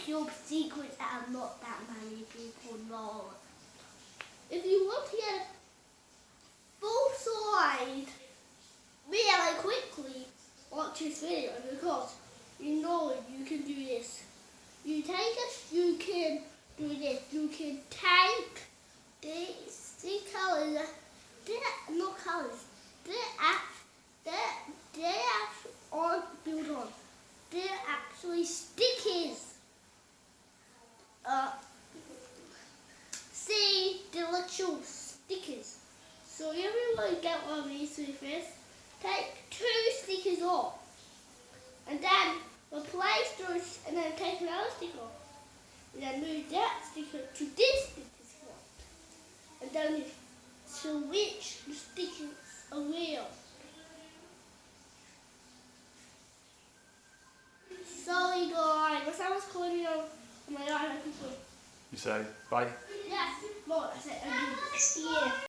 pure secrets that not that many people know. If you want to get full slide really quickly, watch this video because you know you can do this. You can do this. You can take these colors. They're not colors. They're aren't built on. They're actually stickers. See the little stickers. So if you want to get one of these with this, take 2 stickers off, and then replace those, and then take another sticker off, and then move that sticker to this sticker slot, and then you switch the stickers around. Sorry guys, but someone's calling me on my iPad. You say bye? Yes, well, I said, yeah.